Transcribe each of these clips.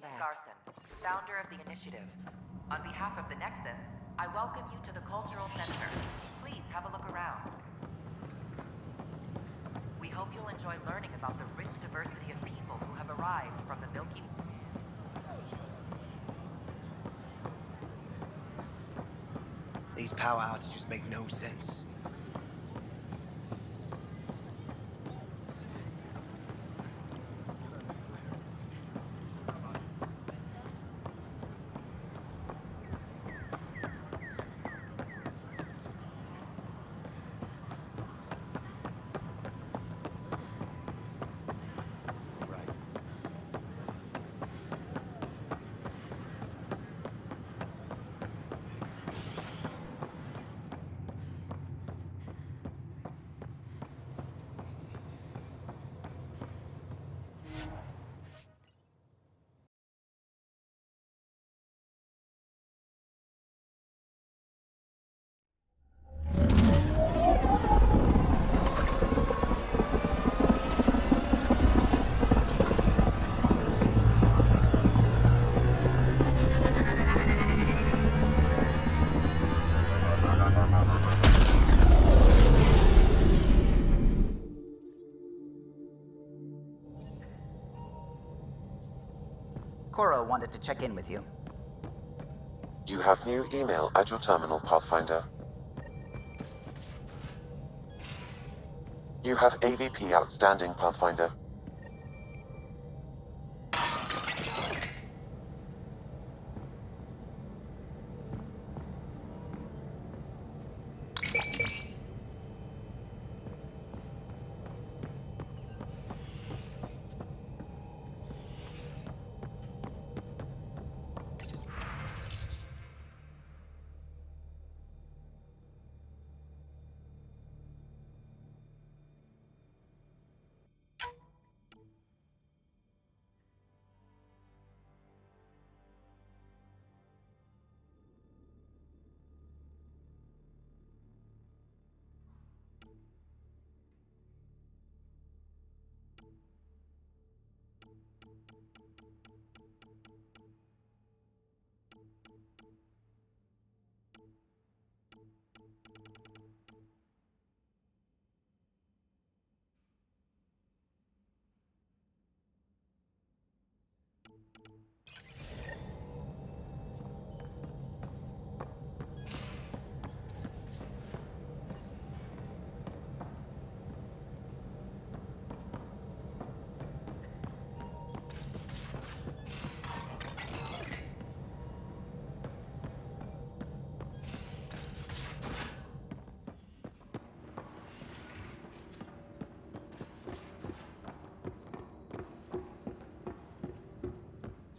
Garson, founder of the initiative. On behalf of the Nexus, I welcome you to the Cultural Center. Please have a look around. We hope you'll enjoy learning about the rich diversity of people who have arrived from the Milky Way. These power outages make no sense. Cora wanted to check in with you. You have new email at your terminal, Pathfinder. You have AVP outstanding, Pathfinder.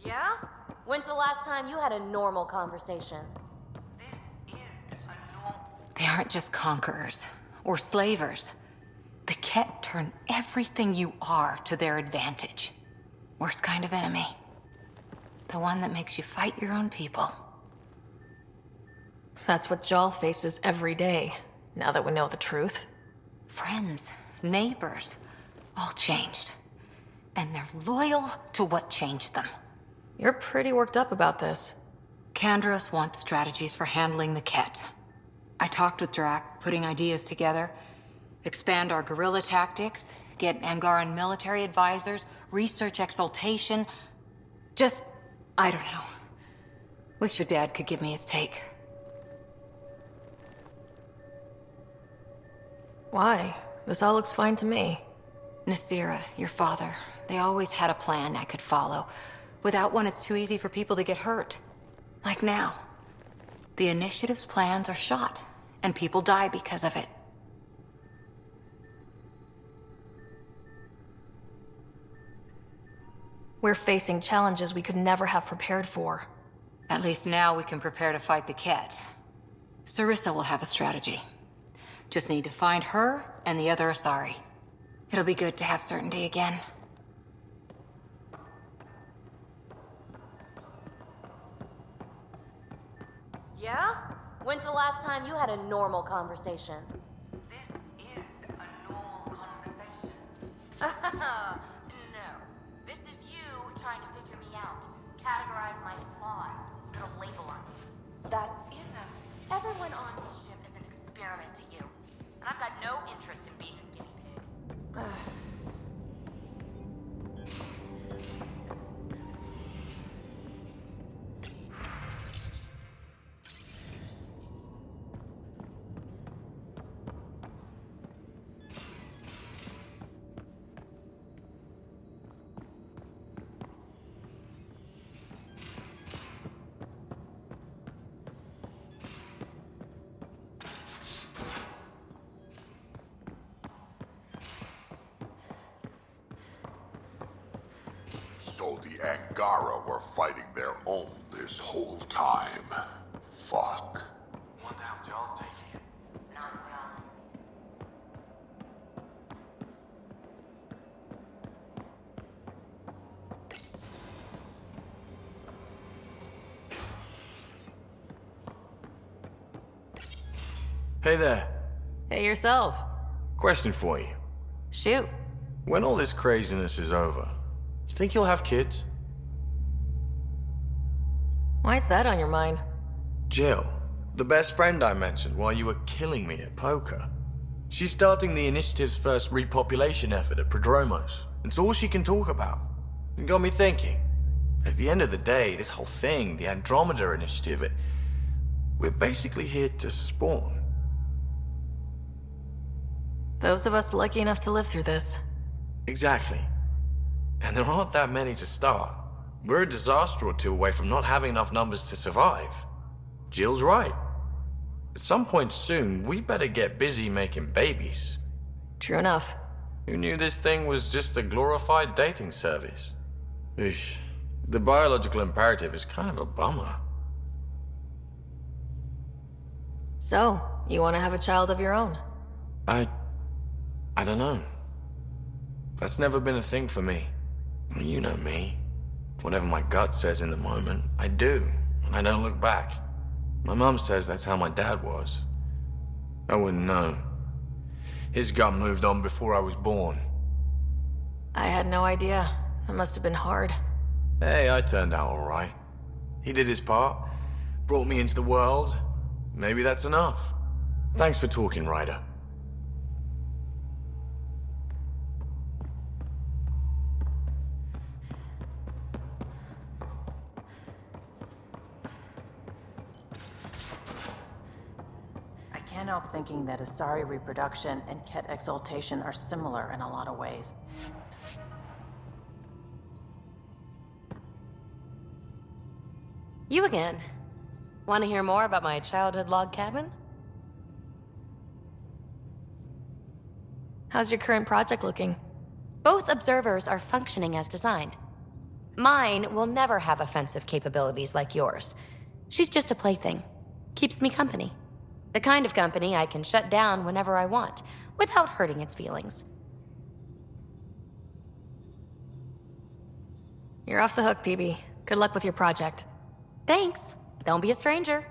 Yeah? When's the last time you had a normal conversation? This is a normal... They aren't just conquerors or slavers. The Ket turn everything you are to their advantage. Worst kind of enemy. The one that makes you fight your own people. That's what Jal faces every day, now that we know the truth. Friends, neighbors, all changed. And they're loyal to what changed them. You're pretty worked up about this. Kandros wants strategies for handling the Ket. I talked with Drac, putting ideas together. Expand our guerrilla tactics, get Angaran military advisors, research exaltation. Just, I don't know. Wish your dad could give me his take. Why? This all looks fine to me. Nasira, your father, they always had a plan I could follow. Without one, it's too easy for people to get hurt. Like now. The Initiative's plans are shot, and people die because of it. We're facing challenges we could never have prepared for. At least now we can prepare to fight the Ket. Sarissa will have a strategy. Just need to find her and the other Asari. It'll be good to have certainty again. Yeah? When's the last time you had a normal conversation? This is a normal conversation. No. This is you trying to figure me out. on this ship is an experiment to you, and I've got no interest in being a guinea pig. So the Angara were fighting their own this whole time. Fuck. Wonder how Jarl's taking it. Not well. Hey there. Hey yourself. Question for you. Shoot. When all this craziness is over, you think you'll have kids? Why's that on your mind? Jill, the best friend I mentioned while you were killing me at poker. She's starting the initiative's first repopulation effort at Prodromos. It's all she can talk about. It got me thinking. At the end of the day, this whole thing, the Andromeda initiative, we're basically here to spawn. Those of us lucky enough to live through this. Exactly. And there aren't that many to start. We're a disaster or two away from not having enough numbers to survive. Jill's right. At some point soon, we better get busy making babies. True enough. Who knew this thing was just a glorified dating service? Eesh. The biological imperative is kind of a bummer. So, you want to have a child of your own? I don't know. That's never been a thing for me. You know me. Whatever my gut says in the moment, I do, and I don't look back. My mom says that's how my dad was. I wouldn't know. His gut moved on before I was born. I had no idea. It must have been hard. Hey, I turned out all right. He did his part, brought me into the world. Maybe that's enough. Thanks for talking, Ryder. I can't help thinking that Asari reproduction and Ket exaltation are similar in a lot of ways. You again. Want to hear more about my childhood log cabin? How's your current project looking? Both observers are functioning as designed. Mine will never have offensive capabilities like yours. She's just a plaything. Keeps me company. The kind of company I can shut down whenever I want, without hurting its feelings. You're off the hook, PB. Good luck with your project. Thanks. Don't be a stranger.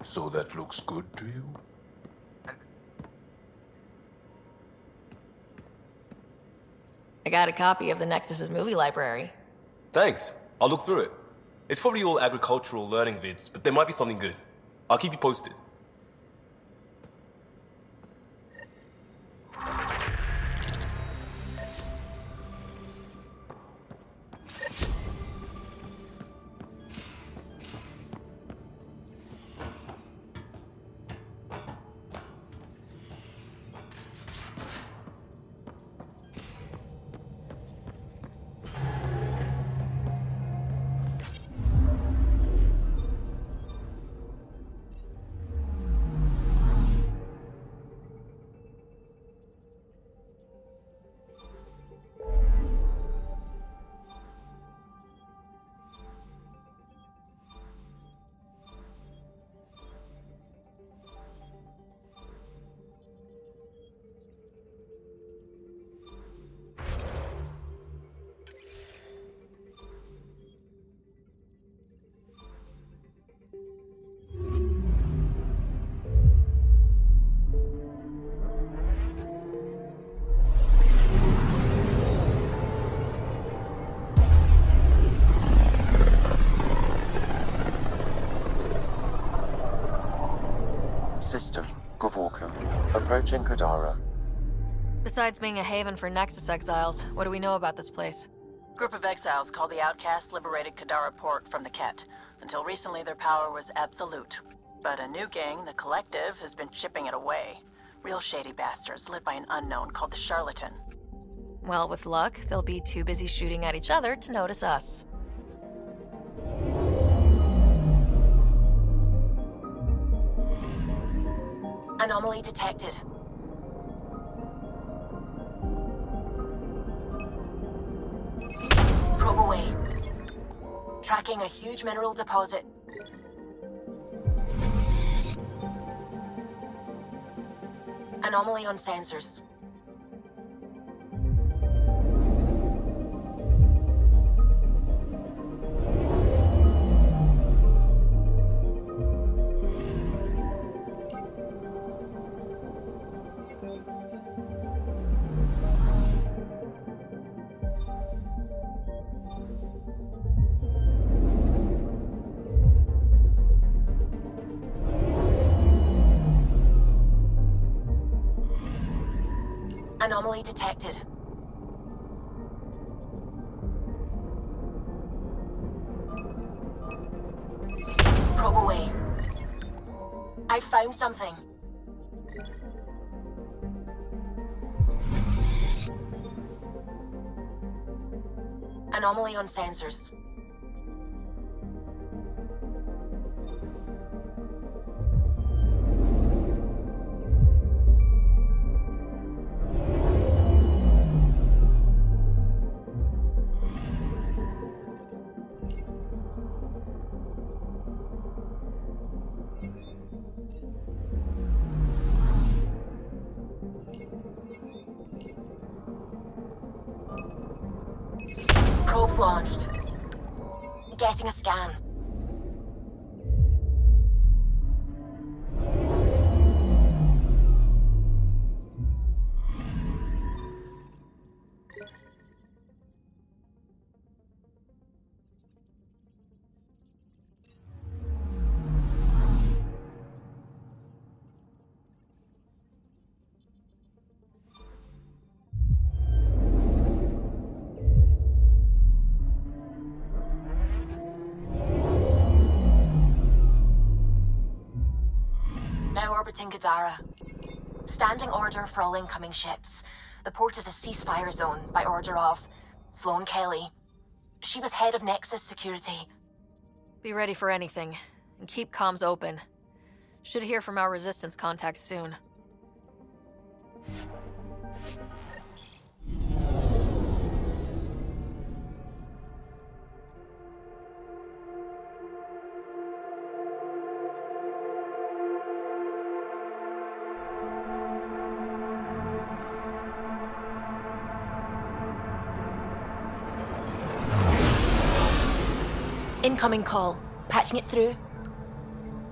So that looks good to you? I got a copy of the Nexus's movie library. Thanks. I'll look through it. It's probably all agricultural learning vids, but there might be something good. I'll keep you posted. System, Gavorka. Approaching Kadara. Besides being a haven for Nexus exiles, what do we know about this place? Group of exiles called the Outcasts liberated Kadara Port from the Ket. Until recently, their power was absolute. But a new gang, the Collective, has been chipping it away. Real shady bastards led by an unknown called the Charlatan. Well, with luck, they'll be too busy shooting at each other to notice us. Anomaly detected. Probe away. Tracking a huge mineral deposit. Anomaly on sensors. Anomaly detected. Probe away. I found something. Anomaly on sensors. Probes launched. Getting a scan. Now orbiting Kadara. Standing order for all incoming ships. The port is a ceasefire zone by order of Sloane Kelly. She was head of Nexus security. Be ready for anything, and keep comms open. Should hear from our resistance contacts soon. Incoming call. Patching it through.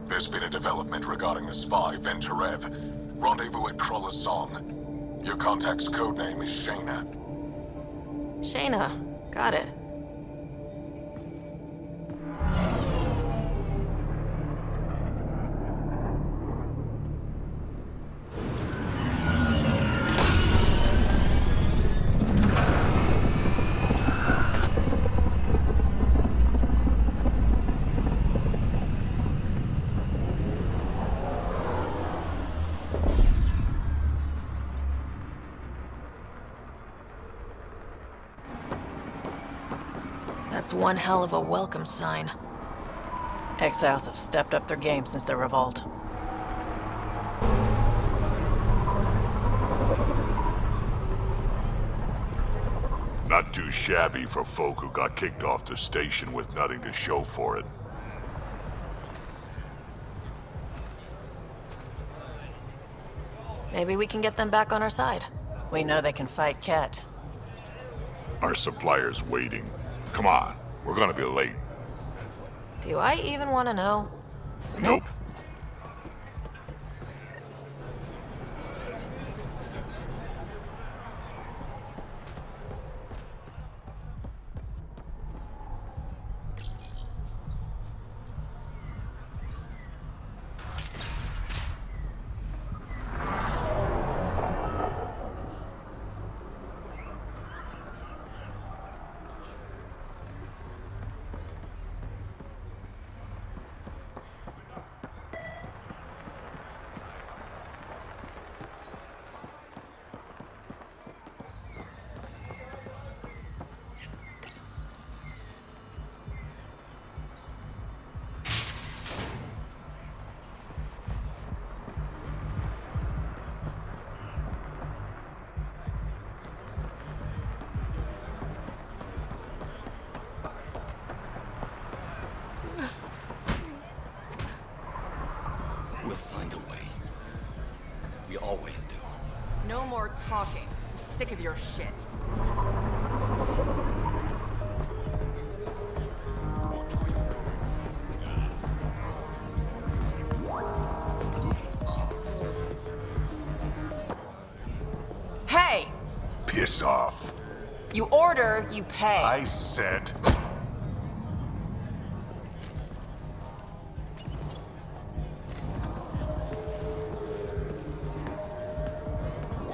There's been a development regarding the spy, Venturev. Rendezvous at Kruller's Song. Your contact's codename is Shayna. Shayna. Got it. That's one hell of a welcome sign. Exiles have stepped up their game since the revolt. Not too shabby for folk who got kicked off the station with nothing to show for it. Maybe we can get them back on our side. We know they can fight Ket. Our supplier's waiting. Come on, we're gonna be late. Do I even want to know? Nope. We'll find a way. We always do. No more talking. I'm sick of your shit. Hey! Piss off. You order, you pay. I said...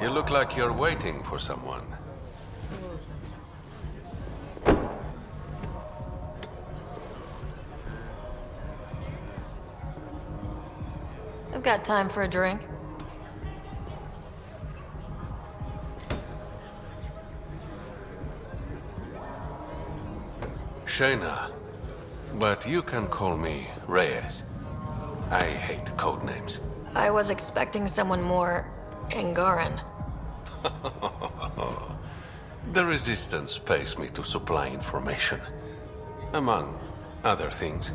You look like you're waiting for someone. I've got time for a drink. Shayna, but you can call me Reyes. I hate code names. I was expecting someone more Angaran. The Resistance pays me to supply information, among other things.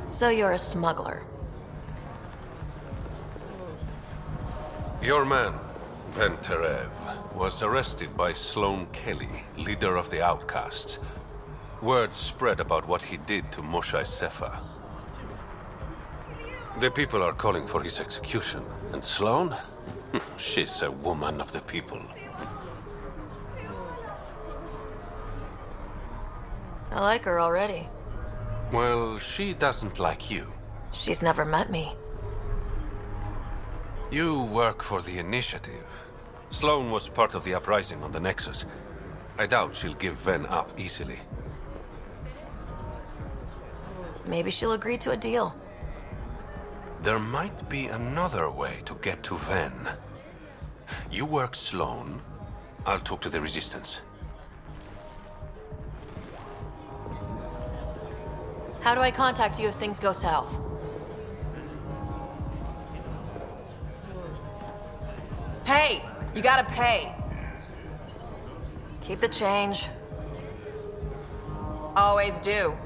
So you're a smuggler. Your man, Venturev, was arrested by Sloan Kelly, leader of the Outcasts. Word spread about what he did to Moshe Sefa. The people are calling for his execution. And Sloan? She's a woman of the people. I like her already. Well, she doesn't like you. She's never met me. You work for the Initiative. Sloan was part of the uprising on the Nexus. I doubt she'll give Ven up easily. Maybe she'll agree to a deal. There might be another way to get to Ven. You work Sloan, I'll talk to the Resistance. How do I contact you if things go south? Hey! You gotta pay. Keep the change. Always do.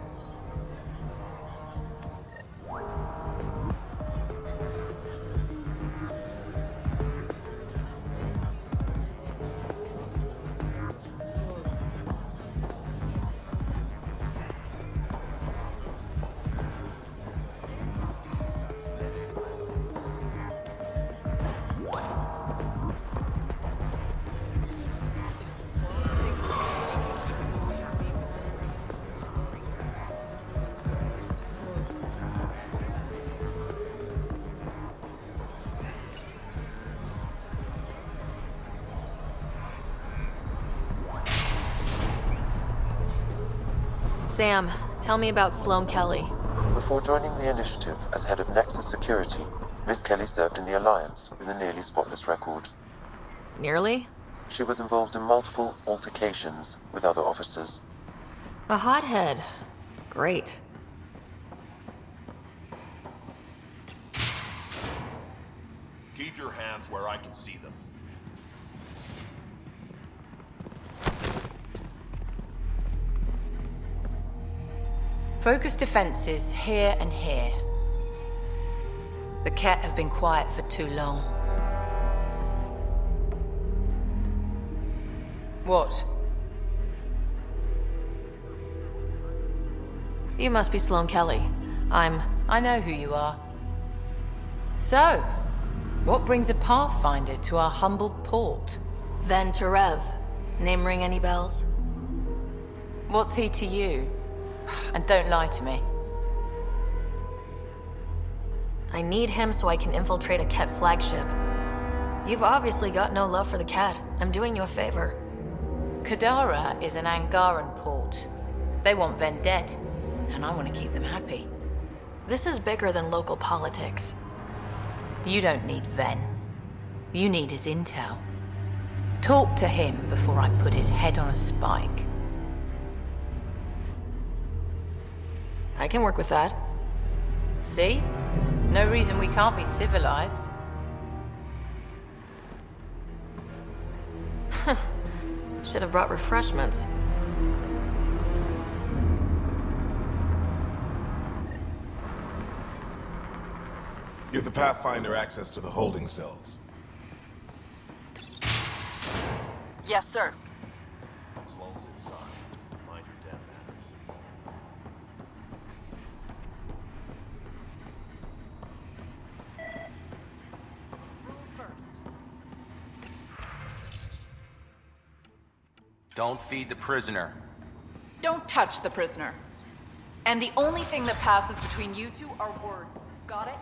Sam, tell me about Sloane Kelly. Before joining the initiative as head of Nexus Security, Miss Kelly served in the Alliance with a nearly spotless record. Nearly? She was involved in multiple altercations with other officers. A hothead. Great. Keep your hands where I can see them. Focus defenses here and here. The Ket have been quiet for too long. What? You must be Sloane Kelly. I know who you are. So, what brings a Pathfinder to our humble port? Ven Terev. Name ring any bells? What's he to you? And don't lie to me. I need him so I can infiltrate a Ket flagship. You've obviously got no love for the Ket. I'm doing you a favor. Kadara is an Angaran port. They want Ven dead, and I want to keep them happy. This is bigger than local politics. You don't need Ven. You need his intel. Talk to him before I put his head on a spike. I can work with that. See? No reason we can't be civilized. Should have brought refreshments. Give the Pathfinder access to the holding cells. Yes, sir. Sloane's inside. Mind your damn manners. Rules first. Don't feed the prisoner. Don't touch the prisoner. And the only thing that passes between you two are words. Got it?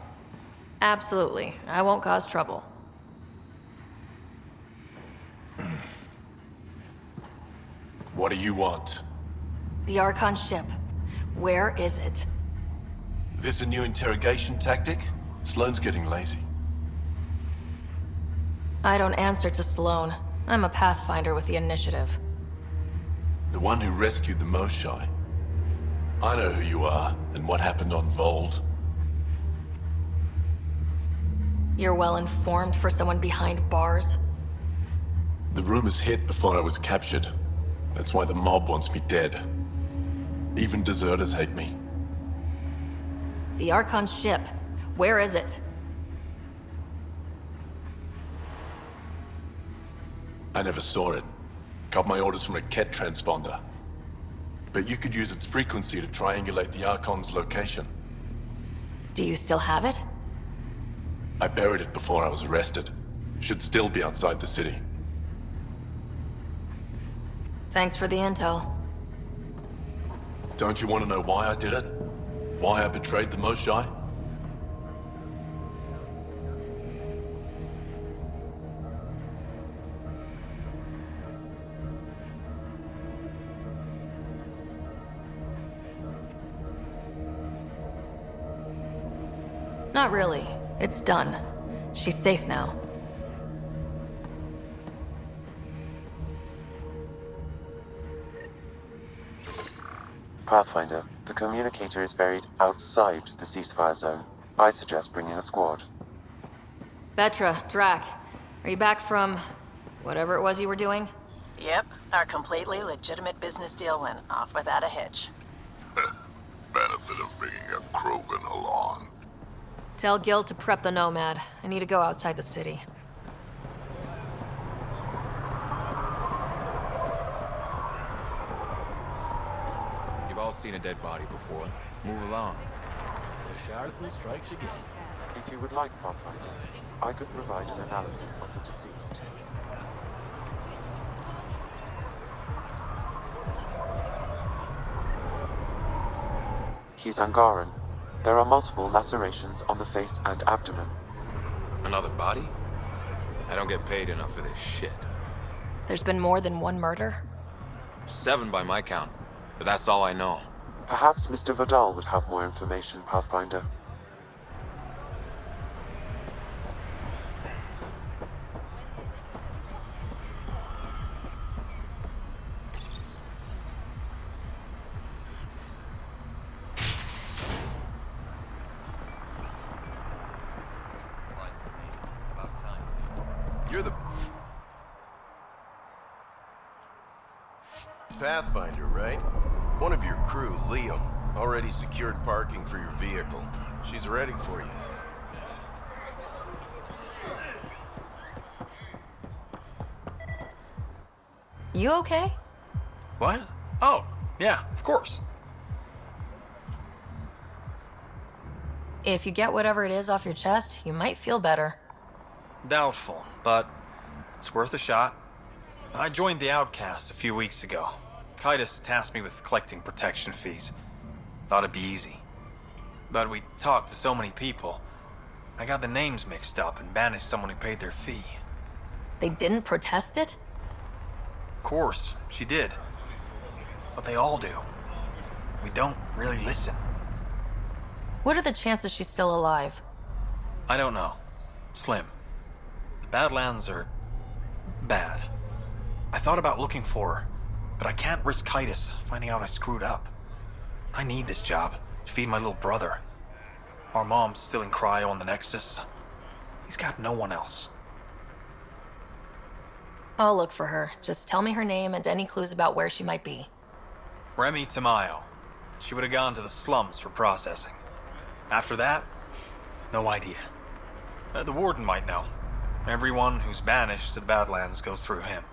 Absolutely. I won't cause trouble. What do you want? The Archon ship. Where is it? This a new interrogation tactic? Sloane's getting lazy. I don't answer to Sloane. I'm a Pathfinder with the initiative. The one who rescued the Moshai. I know who you are, and what happened on Vold. You're well informed for someone behind bars? The rumors hit before I was captured. That's why the mob wants me dead. Even deserters hate me. The Archon ship. Where is it? I never saw it. Got my orders from a Ket transponder. But you could use its frequency to triangulate the Archon's location. Do you still have it? I buried it before I was arrested. Should still be outside the city. Thanks for the intel. Don't you want to know why I did it? Why I betrayed the Moshai? Not really. It's done. She's safe now. Pathfinder, the communicator is buried outside the ceasefire zone. I suggest bringing a squad. Vetra, Drac, are you back from whatever it was you were doing? Yep, our completely legitimate business deal went off without a hitch. Benefit of bringing a Krogan along. Tell Gil to prep the Nomad. I need to go outside the city. You've all seen a dead body before. Move along. The sharply strikes again. If you would like, Pathfinder, I could provide an analysis of the deceased. He's Angaran. There are multiple lacerations on the face and abdomen. Another body? I don't get paid enough for this shit. There's been more than one murder? 7 by my count, but that's all I know. Perhaps Mr. Vidal would have more information, Pathfinder. You're the Pathfinder, right? One of your crew, Liam, already secured parking for your vehicle. She's ready for you. You okay? What? Oh, yeah, of course. If you get whatever it is off your chest, you might feel better. Doubtful, but it's worth a shot. I joined the Outcasts a few weeks ago. Kitus tasked me with collecting protection fees. Thought it'd be easy. But we talked to so many people. I got the names mixed up and banished someone who paid their fee. They didn't protest it? Of course, she did. But they all do. We don't really listen. What are the chances she's still alive? I don't know. Slim. The Badlands are bad. I thought about looking for her, but I can't risk Kitus finding out I screwed up. I need this job to feed my little brother. Our mom's still in cryo on the Nexus. He's got no one else. I'll look for her. Just tell me her name and any clues about where she might be. Remy Tamayo. She would have gone to the slums for processing. After that, no idea. The warden might know. Everyone who's banished to the Badlands goes through him.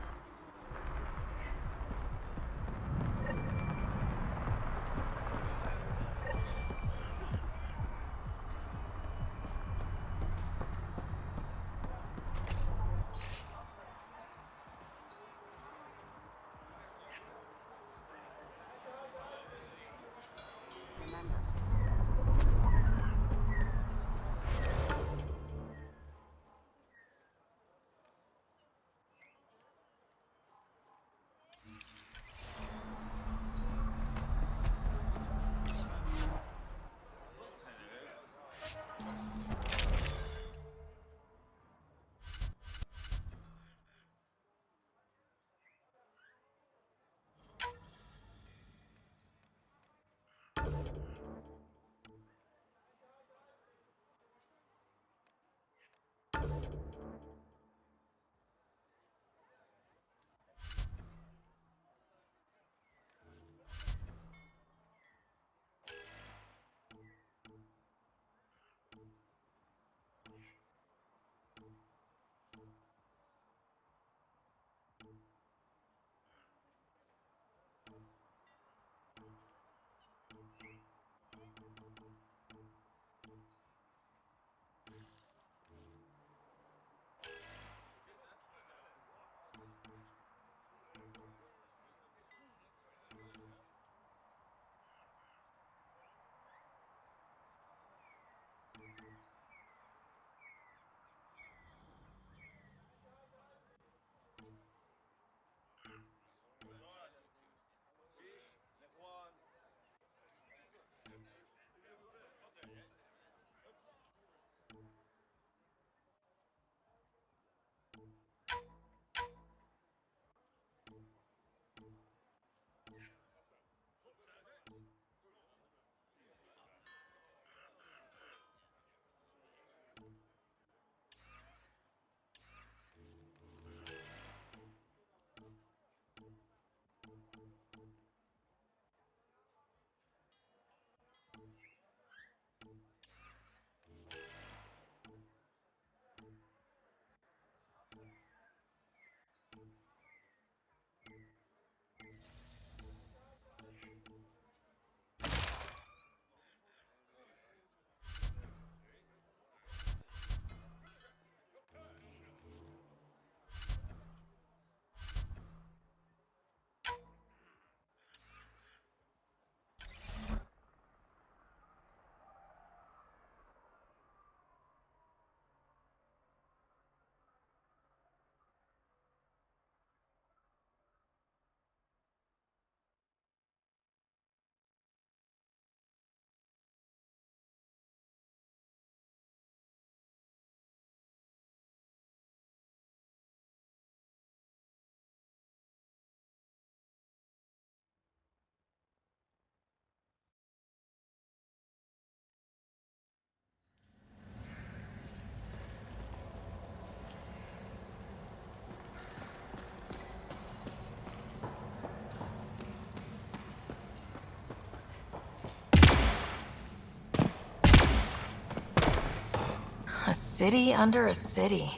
city under a city.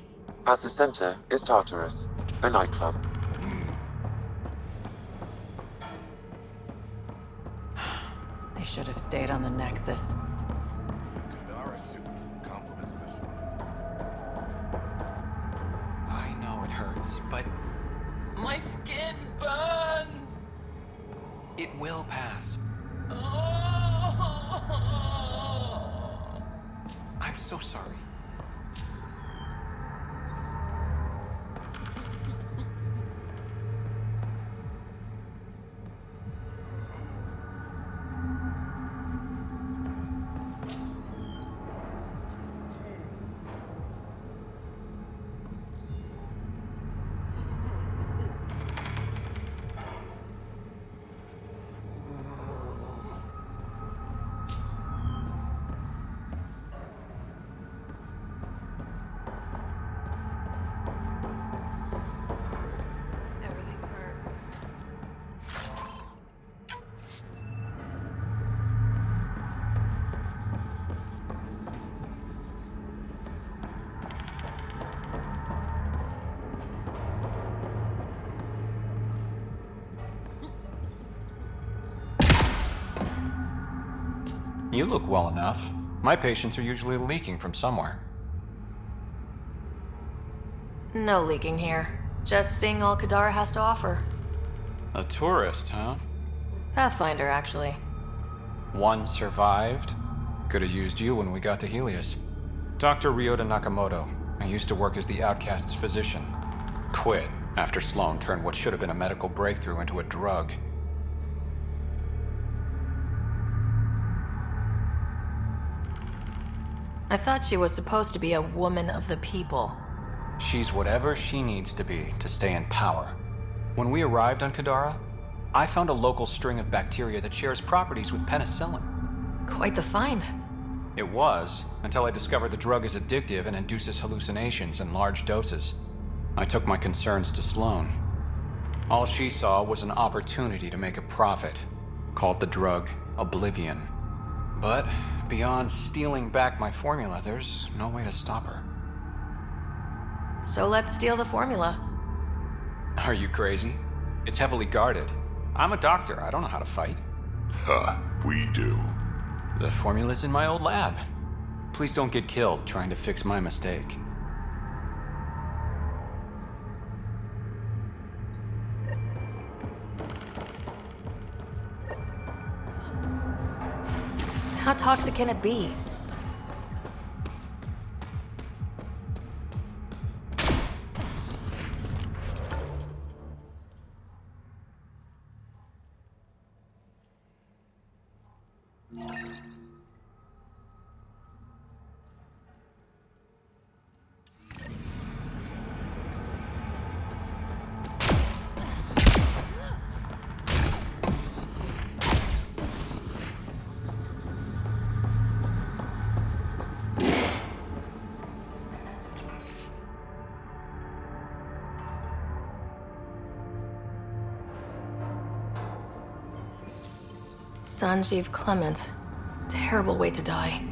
At the center is Tartarus, a nightclub. They should have stayed on the Nexus. Kadara suit complements the I know it hurts, but My skin burns! it will pass. I'm so sorry. You look well enough. My patients are usually leaking from somewhere. No leaking here. Just seeing all Kadara has to offer. A tourist, huh? Pathfinder, actually. One survived. Could have used you when we got to Helios. Dr. Ryota Nakamoto. I used to work as the Outcast's physician. Quit after Sloan turned what should have been a medical breakthrough into a drug. I thought she was supposed to be a woman of the people. She's whatever she needs to be to stay in power. When we arrived on Kadara, I found a local string of bacteria that shares properties with penicillin. Quite the find. It was, until I discovered the drug is addictive and induces hallucinations in large doses. I took my concerns to Sloan. All she saw was an opportunity to make a profit, called the drug Oblivion. But beyond stealing back my formula, there's no way to stop her. So let's steal the formula. Are you crazy? It's heavily guarded. I'm a doctor. I don't know how to fight. Huh, we do. The formula's in my old lab. Please don't get killed trying to fix my mistake. How toxic can it be? Sanjeev Clement. Terrible way to die.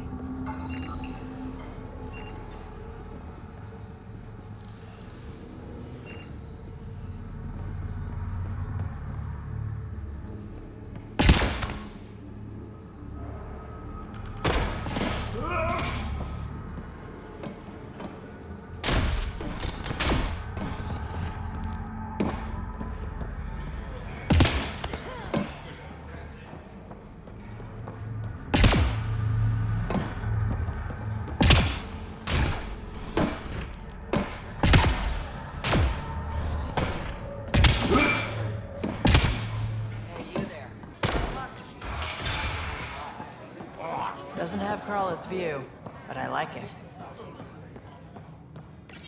Doesn't have Carla's view, but I like it.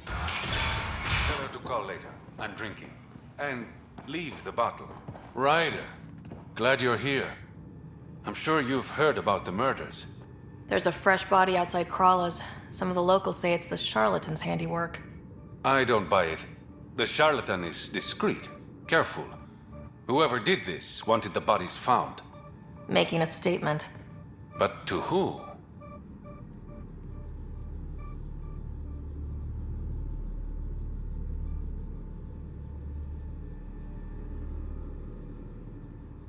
Tell her to call later. I'm drinking. And leave the bottle. Ryder, glad you're here. I'm sure you've heard about the murders. There's a fresh body outside Krala's. Some of the locals say it's the charlatan's handiwork. I don't buy it. The charlatan is discreet, careful. Whoever did this wanted the bodies found. Making a statement. But to who?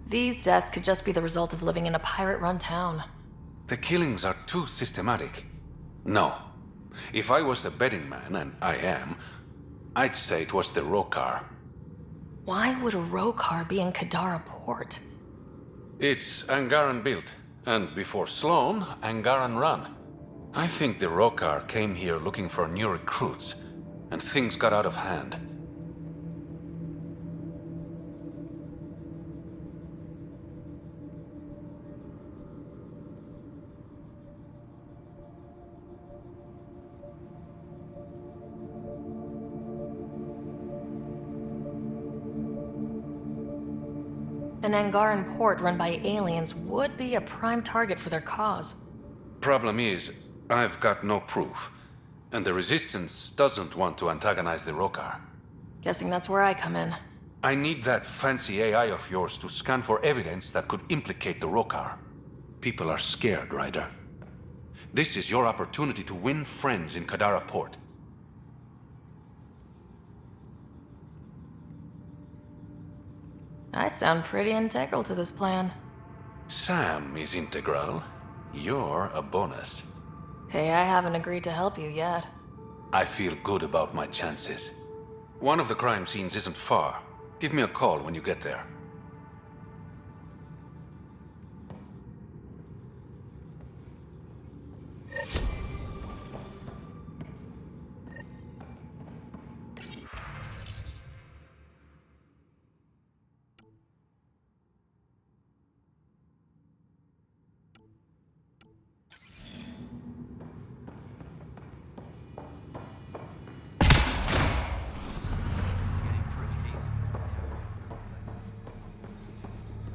These deaths could just be the result of living in a pirate-run town. The killings are too systematic. No. If I was a betting man, and I am, I'd say it was the Rokar. Why would a Rokar be in Kadara port? It's Angaran built, and before Sloan, Angaran run. I think the Rokar came here looking for new recruits, and things got out of hand. An Angaran port run by aliens would be a prime target for their cause. Problem is, I've got no proof, and the Resistance doesn't want to antagonize the Rokar. Guessing that's where I come in. I need that fancy AI of yours to scan for evidence that could implicate the Rokar. People are scared, Ryder. This is your opportunity to win friends in Kadara Port. I sound pretty integral to this plan. Sam is integral. You're a bonus. Hey, I haven't agreed to help you yet. I feel good about my chances. One of the crime scenes isn't far. Give me a call when you get there.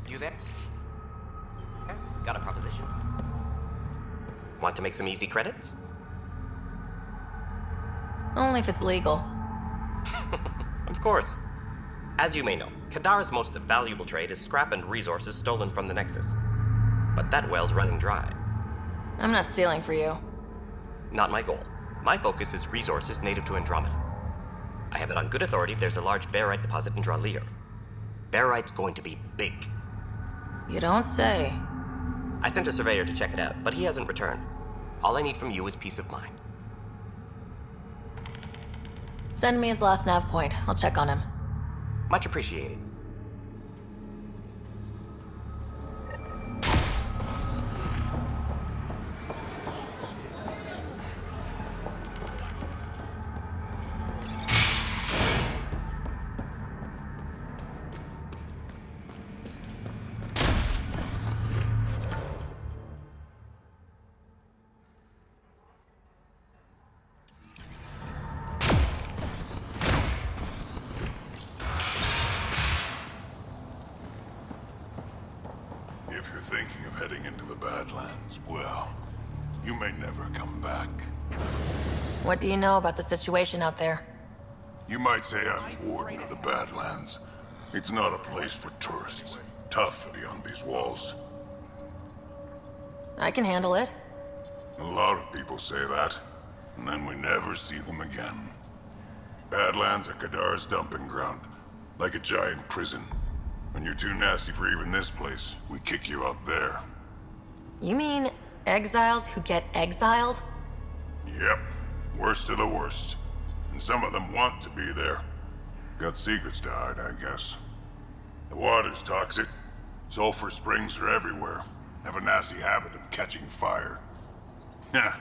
You there? Got a proposition? Want to make some easy credits? Only if it's legal. Of course. As you may know, Kadara's most valuable trade is scrap and resources stolen from the Nexus. But that well's running dry. I'm not stealing for you. Not my goal. My focus is resources native to Andromeda. I have it on good authority there's a large barite deposit in Dralier. Barite's going to be big. You don't say. I sent a surveyor to check it out, but he hasn't returned. All I need from you is peace of mind. Send me his last nav point. I'll check on him. Much appreciated. If you're thinking of heading into the Badlands, well, you may never come back. What do you know about the situation out there? You might say I'm warden of the Badlands. It's not a place for tourists. Tough beyond these walls. I can handle it. A lot of people say that, and then we never see them again. Badlands are Kadara's dumping ground, like a giant prison. When you're too nasty for even this place, we kick you out there. You mean exiles who get exiled? Yep, worst of the worst. And some of them want to be there. Got secrets to hide, I guess. The water's toxic. Sulfur springs are everywhere. Have a nasty habit of catching fire. Heh,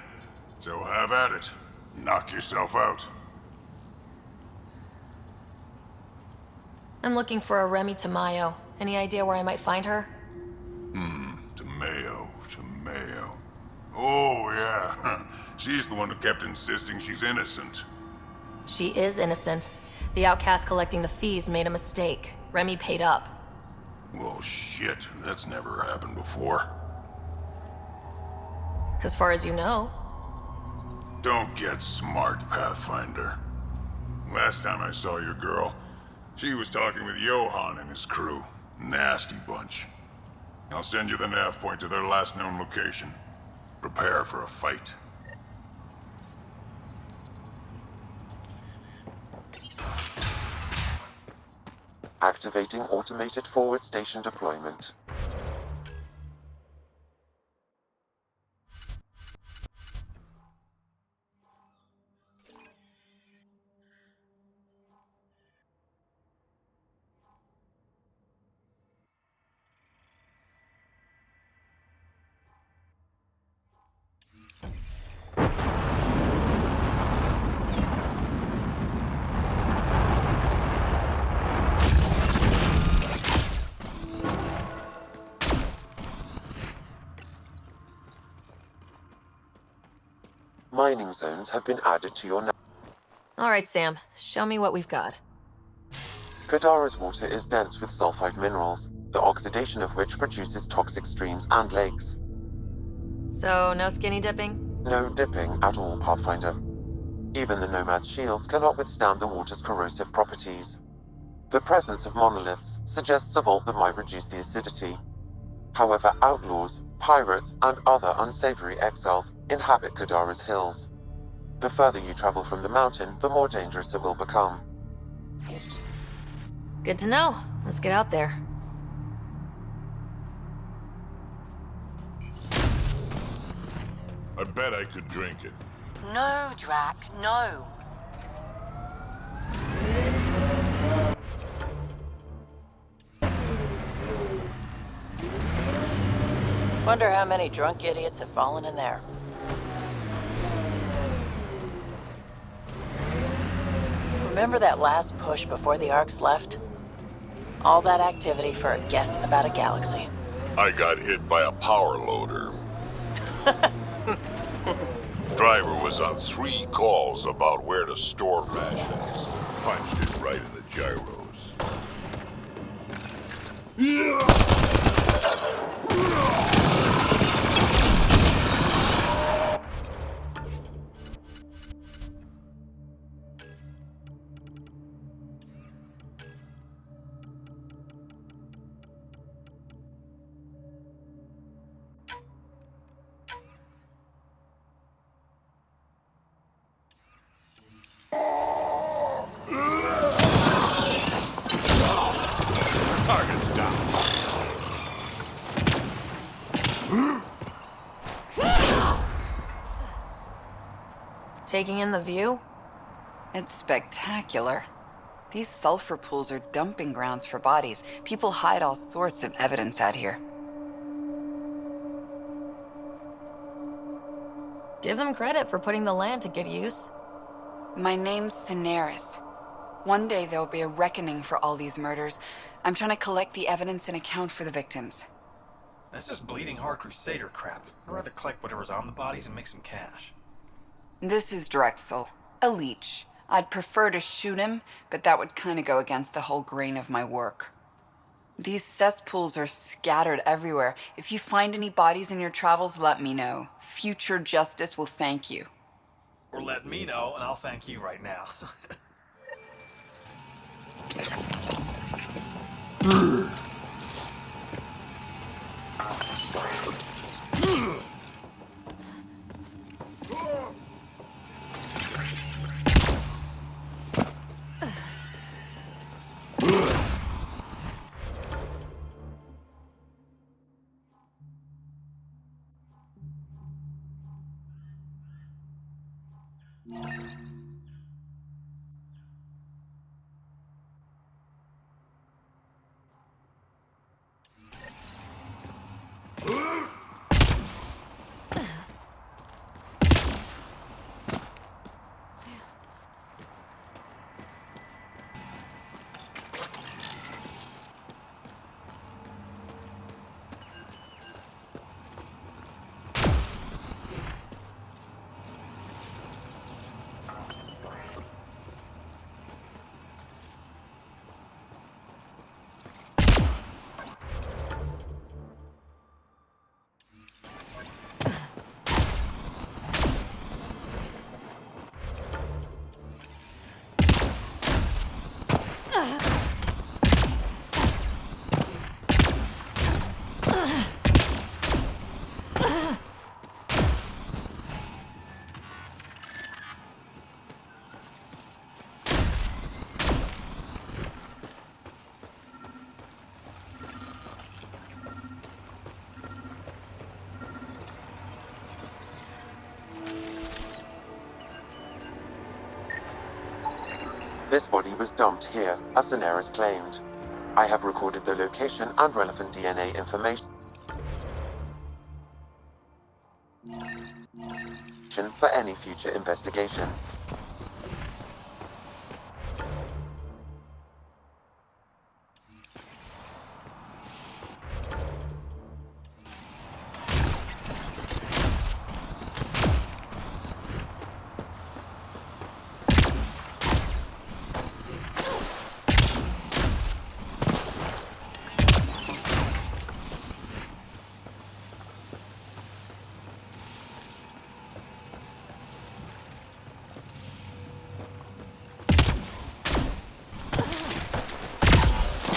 so have at it. Knock yourself out. I'm looking for a Remy Tamayo. Any idea where I might find her? Tamayo. Oh, yeah. She's the one who kept insisting she's innocent. She is innocent. The outcast collecting the fees made a mistake. Remy paid up. Well, shit. That's never happened before. As far as you know. Don't get smart, Pathfinder. Last time I saw your girl, she was talking with Johan and his crew. Nasty bunch. I'll send you the nav point to their last known location. Prepare for a fight. Action. Activating automated forward station deployment. Mining zones have been added to your All right, Sam. Show me what we've got. Kadara's water is dense with sulfide minerals, the oxidation of which produces toxic streams and lakes. So, no skinny dipping? No dipping at all, Pathfinder. Even the Nomad's shields cannot withstand the water's corrosive properties. The presence of monoliths suggests a vault that might reduce the acidity. However, outlaws, pirates, and other unsavory exiles inhabit Kadara's hills. The further you travel from the mountain, the more dangerous it will become. Good to know. Let's get out there. I bet I could drink it. No, Drac, no. Wonder how many drunk idiots have fallen in there. Remember that last push before the Arks left? All that activity for a guess about a galaxy. I got hit by a power loader. Driver was on 3 calls about where to store rations. Punched it right in the gyros. Target's down. Taking in the view? It's spectacular. These sulfur pools are dumping grounds for bodies. People hide all sorts of evidence out here. Give them credit for putting the land to good use. My name's Cineris. One day there'll be a reckoning for all these murders. I'm trying to collect the evidence and account for the victims. That's just bleeding heart crusader crap. I'd rather collect whatever's on the bodies and make some cash. This is Drexel, a leech. I'd prefer to shoot him, but that would kind of go against the whole grain of my work. These cesspools are scattered everywhere. If you find any bodies in your travels, let me know. Future justice will thank you. Or let me know, and I'll thank you right now. This body was dumped here, as Daenerys claimed. I have recorded the location and relevant DNA information for any future investigation.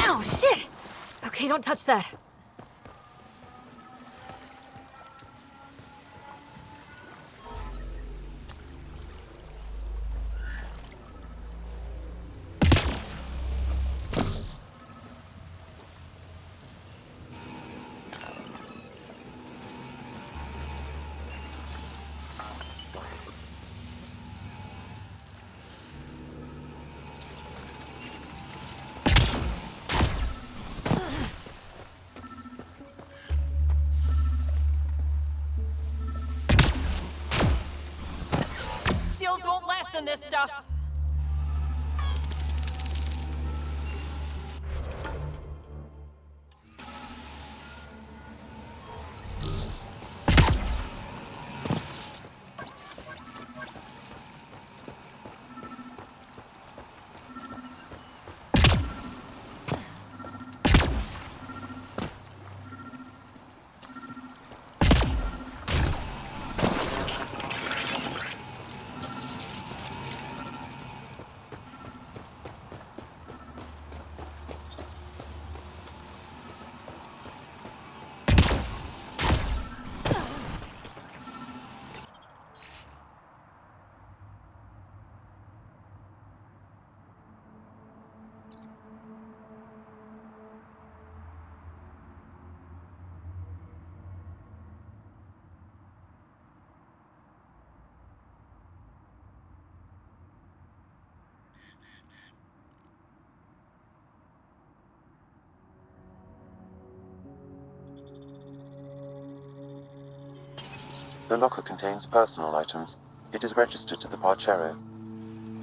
Ow, shit! Okay, don't touch that. Shields won't last in this stuff. The locker contains personal items. It is registered to the Parchero.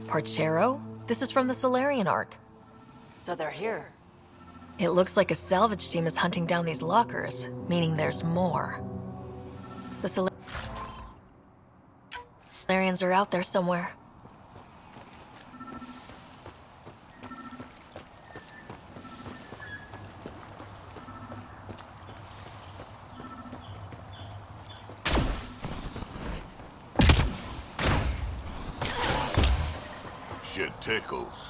Parchero? This is from the Solarian arc. So they're here. It looks like a salvage team is hunting down these lockers, meaning there's more. The Solarians are out there somewhere. Shit tickles.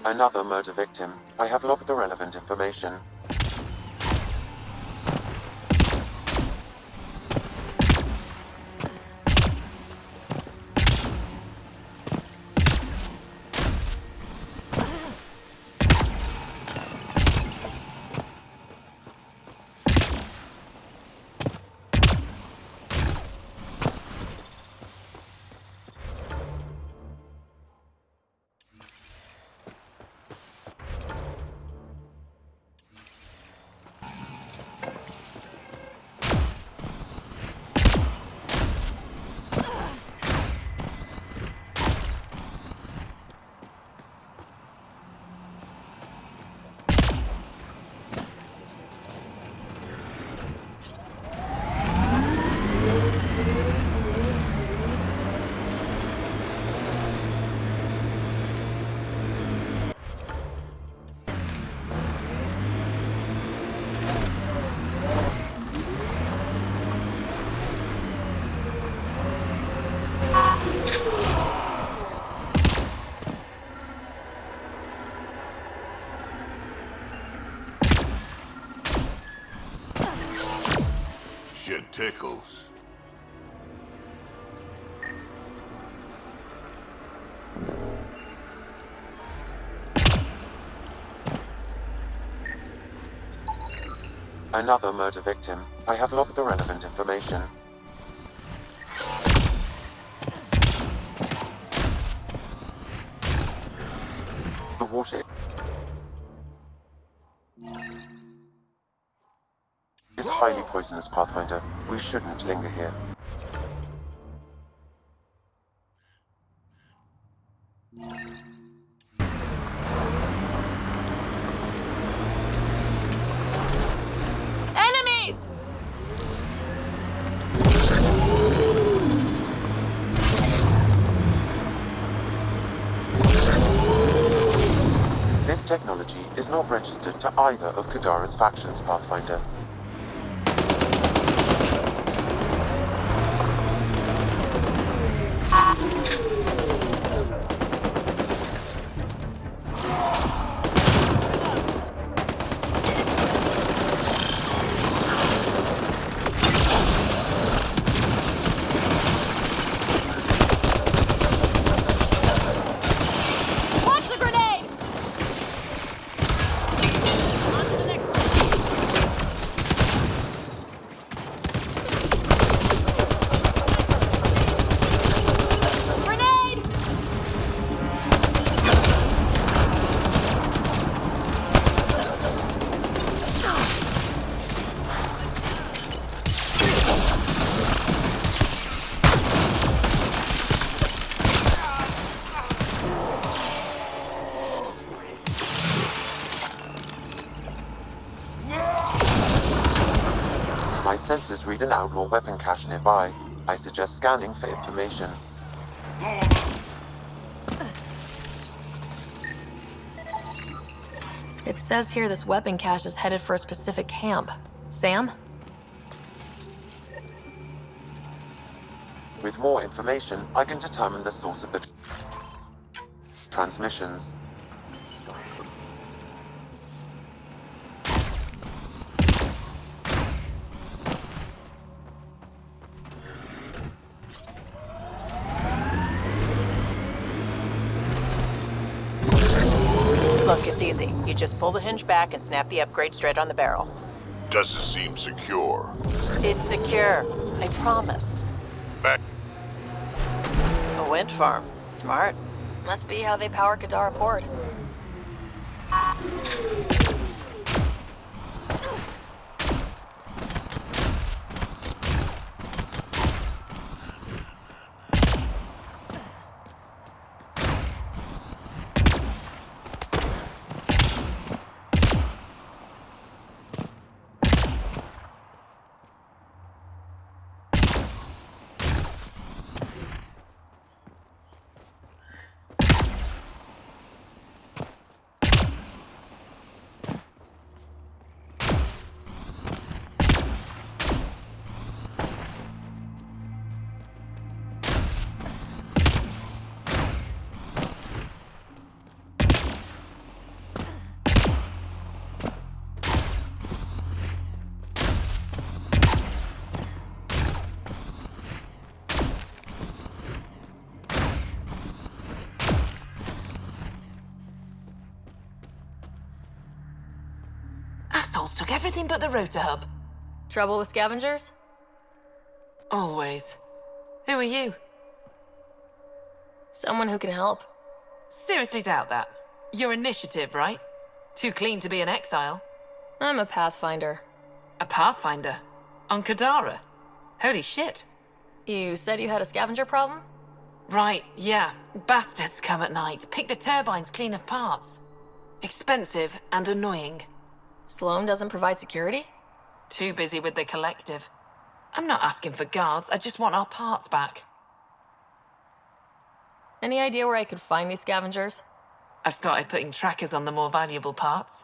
Another murder victim. I have logged the relevant information. shit tickles. Another murder victim. I have logged the relevant information. The water is highly poisonous, Pathfinder. We shouldn't linger here. Enemies! This technology is not registered to either of Kadara's factions, Pathfinder. Launch the grenade! On to the next one. Grenade! My sensors read an outlaw weapon cache nearby. I suggest scanning for information. It says here this weapon cache is headed for a specific camp. Sam? With more information, I can determine the source of the transmissions. Look, it's easy. You just pull the hinge back and snap the upgrade straight on the barrel. Doesn't seem secure. It's secure. I promise. Back. A wind farm. Smart. Must be how they power Kadara Port. Assholes took everything but the rotor hub. Trouble with scavengers? Always. Who are you? Someone who can help. Seriously doubt that. Your initiative, right? Too clean to be an exile. I'm a Pathfinder. A Pathfinder? On Kadara? Holy shit. You said you had a scavenger problem? Right, yeah. Bastards come at night, pick the turbines clean of parts. Expensive and annoying. Sloan doesn't provide security? Too busy with the collective. I'm not asking for guards, I just want our parts back. Any idea where I could find these scavengers? I've started putting trackers on the more valuable parts.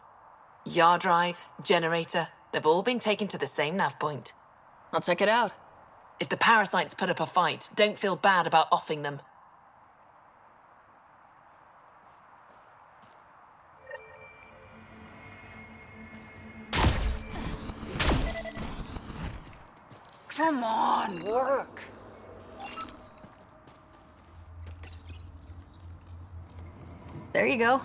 Yard drive, generator, they've all been taken to the same nav point. I'll check it out. If the parasites put up a fight, don't feel bad about offing them. Come on, work. There you go.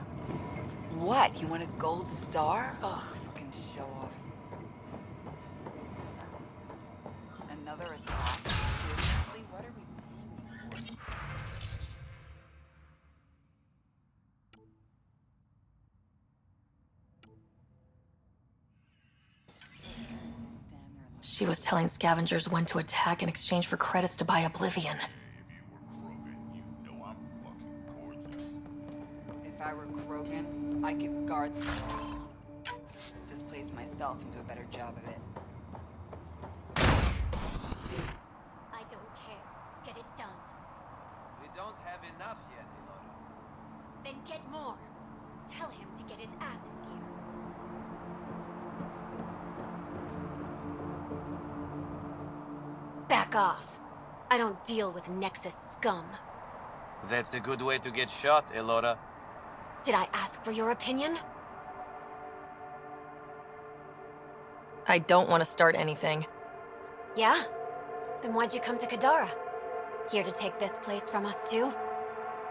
What? You want a gold star? Ugh, fucking show off. Another attack? Seriously? What are we paying you for? She was telling scavengers when to attack in exchange for credits to buy Oblivion. If I were Krogan, I could guard this place myself and do a better job of it. I don't care. Get it done. We don't have enough yet, Elora. Then get more. Tell him to get his ass in gear. Back off. I don't deal with Nexus scum. That's a good way to get shot, Elora. Did I ask for your opinion? I don't want to start anything. Yeah? Then why'd you come to Kadara? Here to take this place from us too?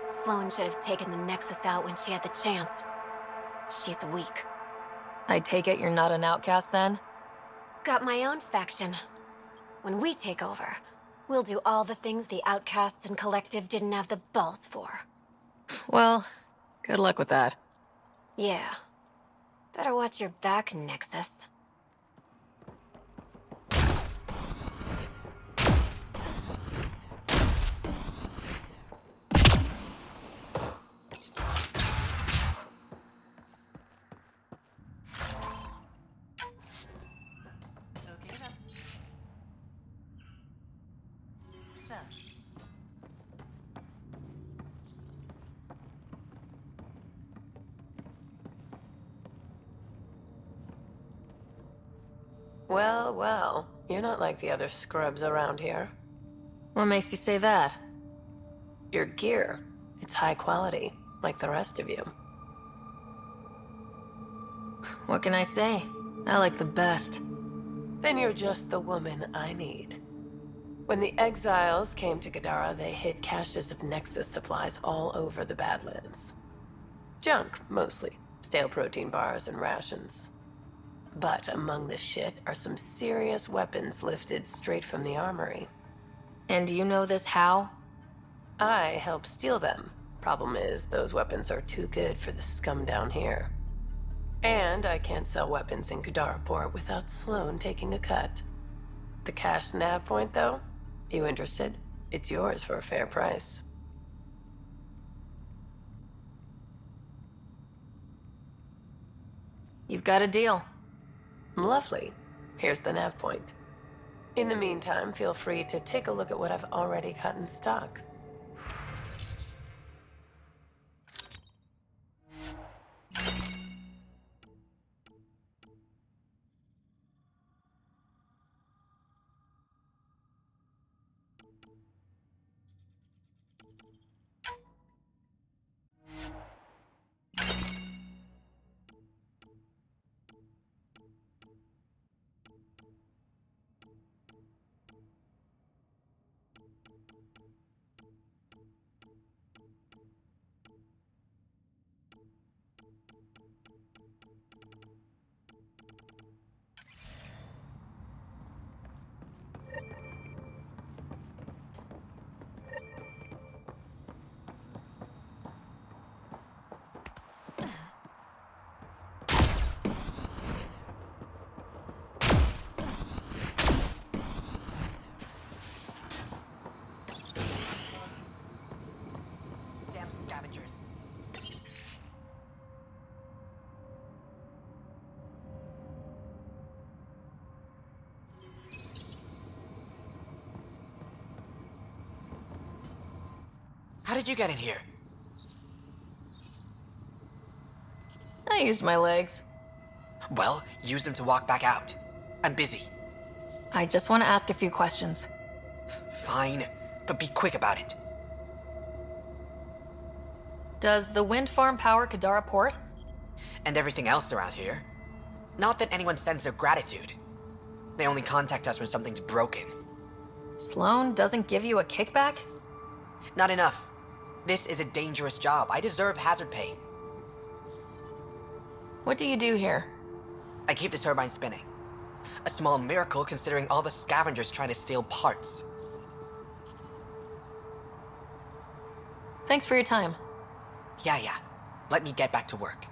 Sloane should have taken the Nexus out when she had the chance. She's weak. I take it you're not an outcast then? Got my own faction. When we take over, we'll do all the things the Outcasts and Collective didn't have the balls for. Well, good luck with that. Yeah. Better watch your back, Nexus. Well, well. You're not like the other scrubs around here. What makes you say that? Your gear. It's high quality, like the rest of you. What can I say? I like the best. Then you're just the woman I need. When the exiles came to Gadara, they hid caches of Nexus supplies all over the Badlands. Junk, mostly. Stale protein bars and rations. But among the shit are some serious weapons lifted straight from the armory. And you know this how? I helped steal them. Problem is, those weapons are too good for the scum down here. And I can't sell weapons in Kadaraport without Sloane taking a cut. The cash nav point, though? You interested? It's yours for a fair price. You've got a deal. Lovely. Here's the nav point. In the meantime, feel free to take a look at what I've already got in stock. Scavengers. How did you get in here? I used my legs. Well, use them to walk back out. I'm busy. I just want to ask a few questions. Fine, but be quick about it. Does the wind farm power Kadara Port? And everything else around here. Not that anyone sends their gratitude. They only contact us when something's broken. Sloan doesn't give you a kickback? Not enough. This is a dangerous job. I deserve hazard pay. What do you do here? I keep the turbine spinning. A small miracle considering all the scavengers trying to steal parts. Thanks for your time. Yeah. Let me get back to work.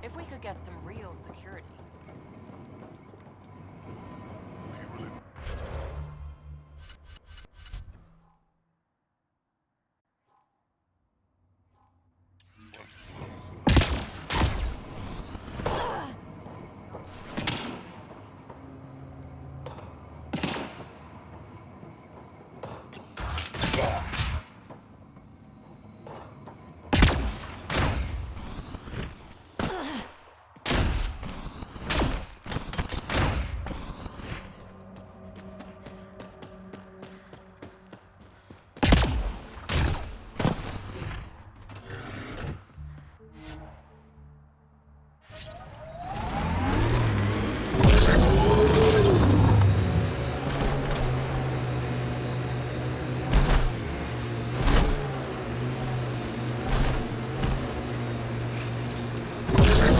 If we could get some real security.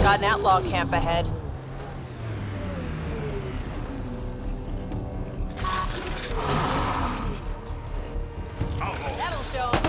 Got an outlaw camp ahead. That'll show 'em.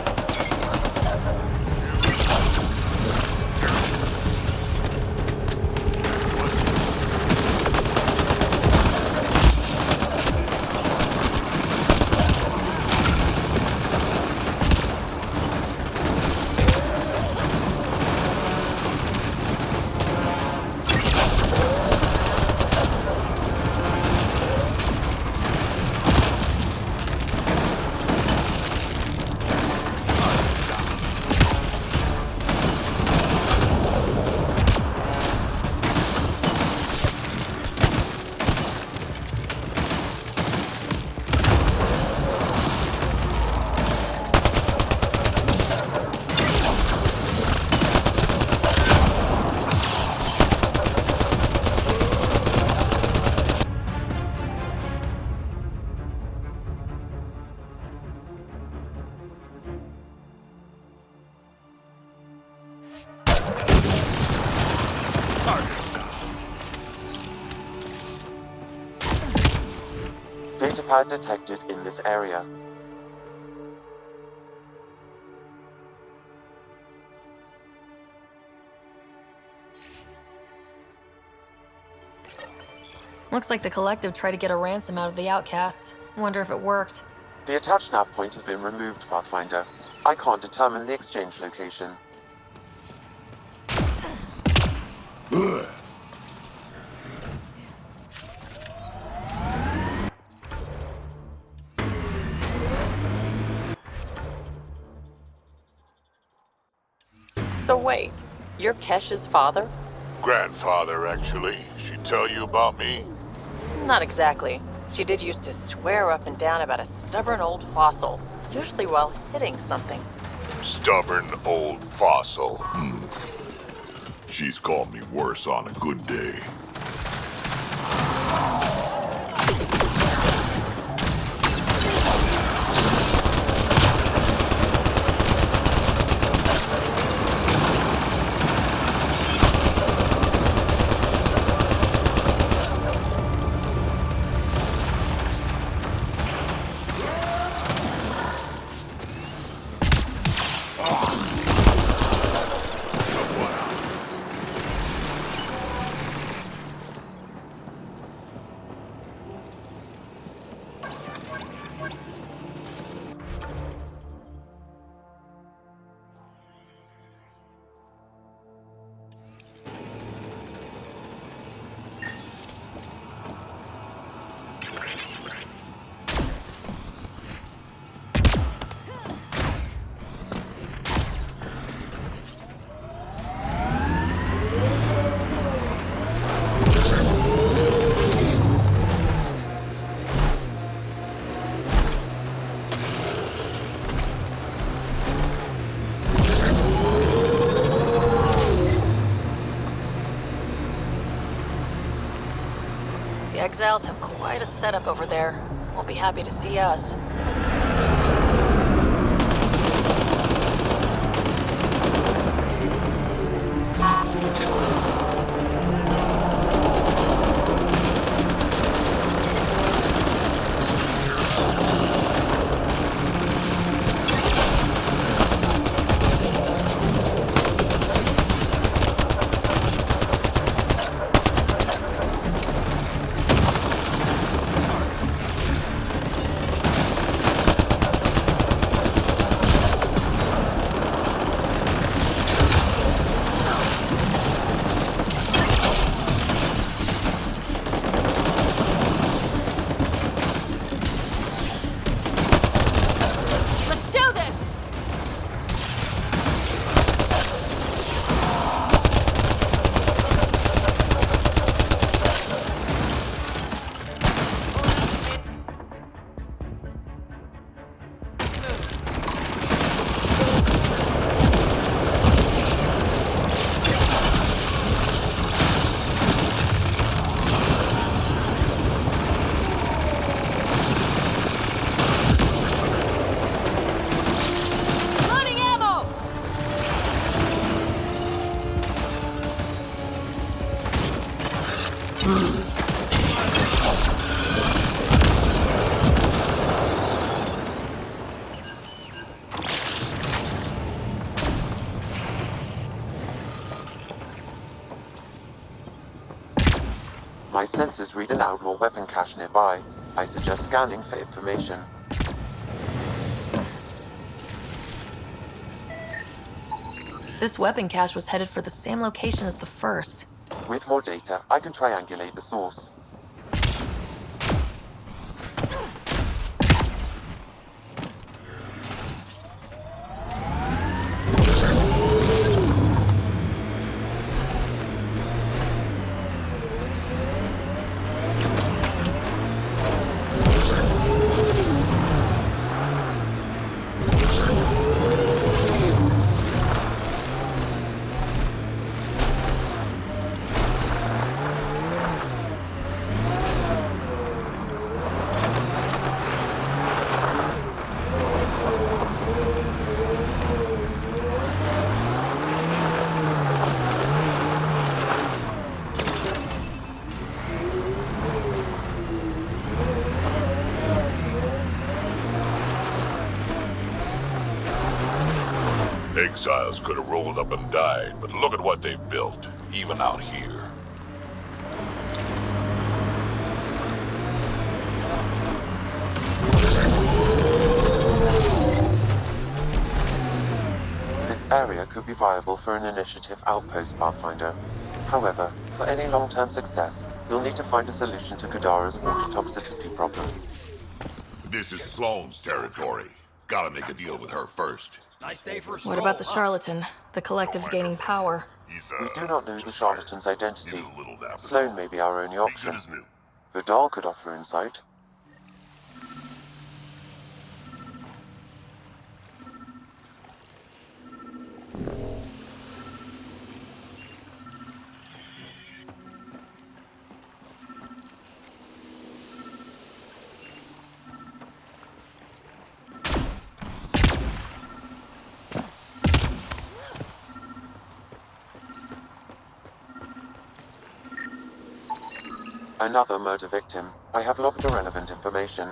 Datapad detected in this area. Looks like the Collective tried to get a ransom out of the outcasts. Wonder if it worked. The attached nav point has been removed, Pathfinder. I can't determine the exchange location. So wait, you're Kesh's father? Grandfather, actually. She tell you about me? Not exactly. She did used to swear up and down about a stubborn old fossil, usually while hitting something. Stubborn old fossil. She's called me worse on a good day. Exiles have quite a setup over there. Won't be happy to see us. My sensors read an outlaw weapon cache nearby. I suggest scanning for information. This weapon cache was headed for the same location as the first. With more data, I can triangulate the source. Exiles could have rolled up and died, but look at what they've built, even out here. This area could be viable for an initiative outpost, Pathfinder. However, for any long-term success, you'll need to find a solution to Kadara's water toxicity problems. This is Sloane's territory. Gotta make a deal with her first. Nice day for a What about the charlatan? The collective's gaining power. We do not know the charlatan's identity. Sloane may be our only option. Vidal could offer insight. Another murder victim. I have logged the relevant information.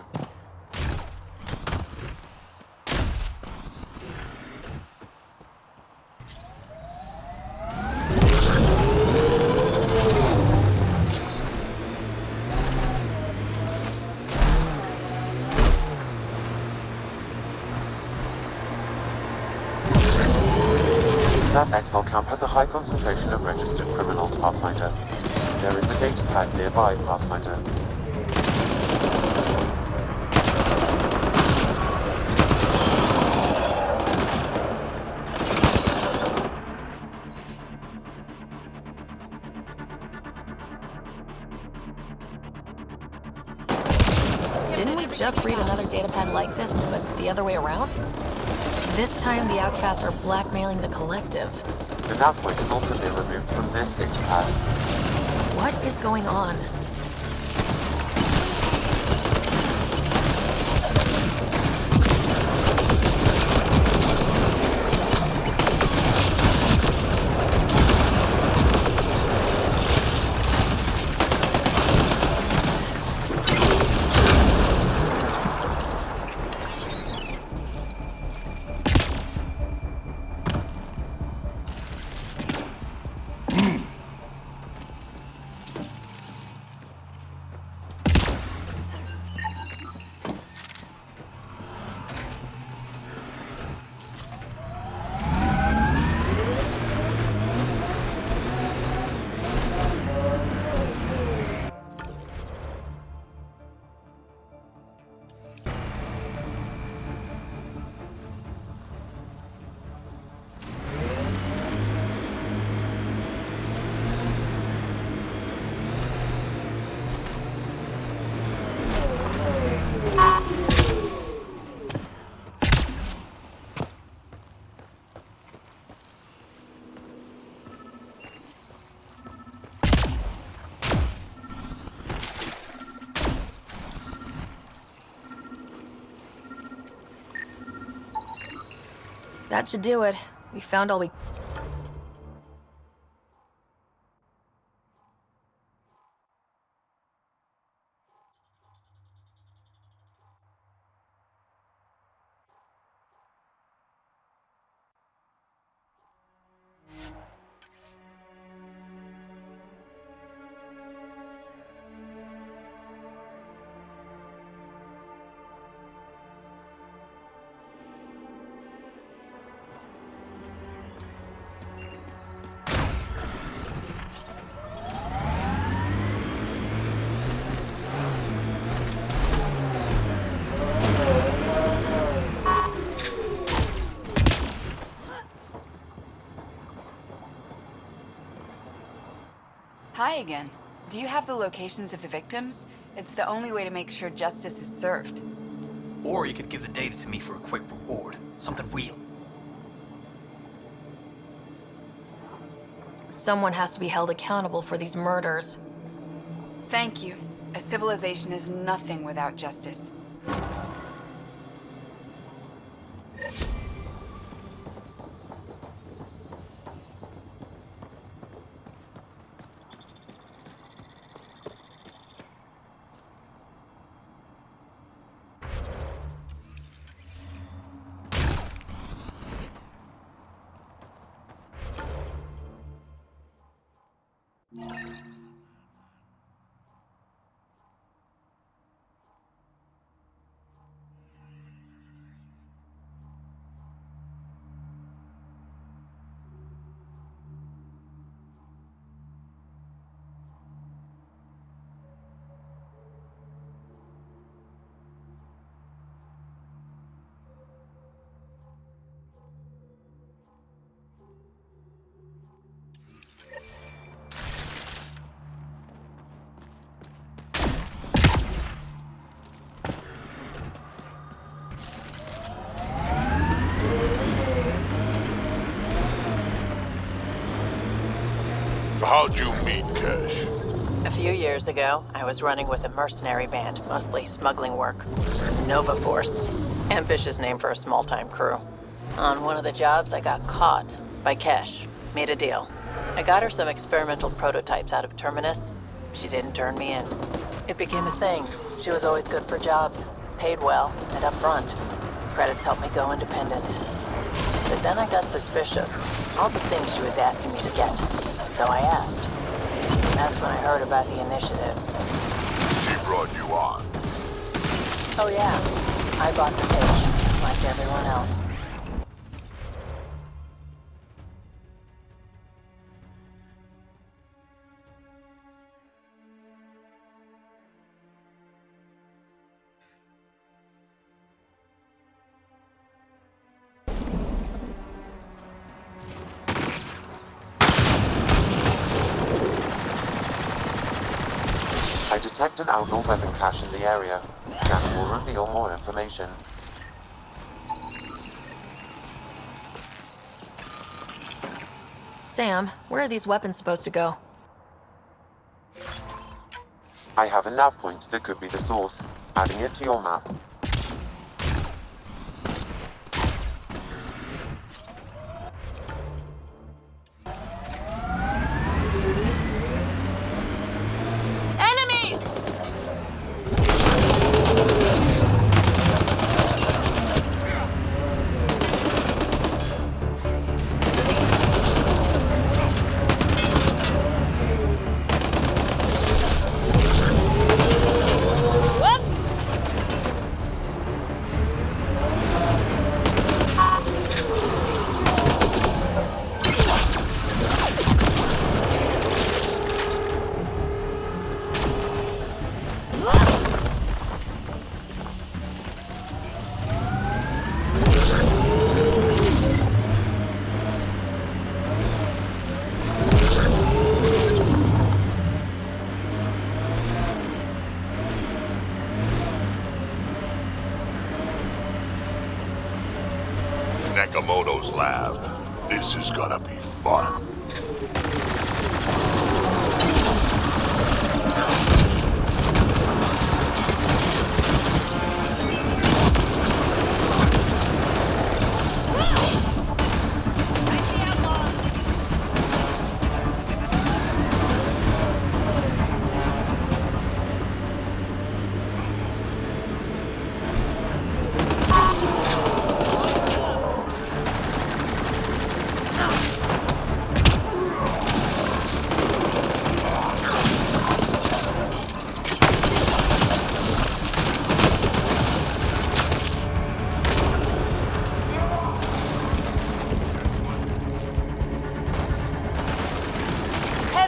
That exile camp has a high concentration of registered criminals, Pathfinder. There is a data pad nearby, Pathfinder. Didn't we just read another datapad like this, but the other way around? This time the outcasts are blackmailing the collective. The nav point has also been removed from this datapad. What is going on? That should do it. We found all we... Hi again. Do you have the locations of the victims? It's the only way to make sure justice is served. Or you could give the data to me for a quick reward. Something real. Someone has to be held accountable for these murders. Thank you. A civilization is nothing without justice. How'd you meet Cash? A few years ago, I was running with a mercenary band, mostly smuggling work. Nova Force. Ambitious name for a small-time crew. On one of the jobs, I got caught by Kesh. Made a deal. I got her some experimental prototypes out of Terminus. She didn't turn me in. It became a thing. She was always good for jobs, paid well, and upfront. Credits helped me go independent. But then I got suspicious. All the things she was asking me to get. So I asked. And that's when I heard about the initiative. She brought you on. Oh yeah, I bought the pitch, like everyone else. I detect an outlaw weapon cache in the area. Scan will reveal more information. Sam, where are these weapons supposed to go? I have a nav point that could be the source. Adding it to your map. Enemies! Nakamoto's lab. This is gonna be fun.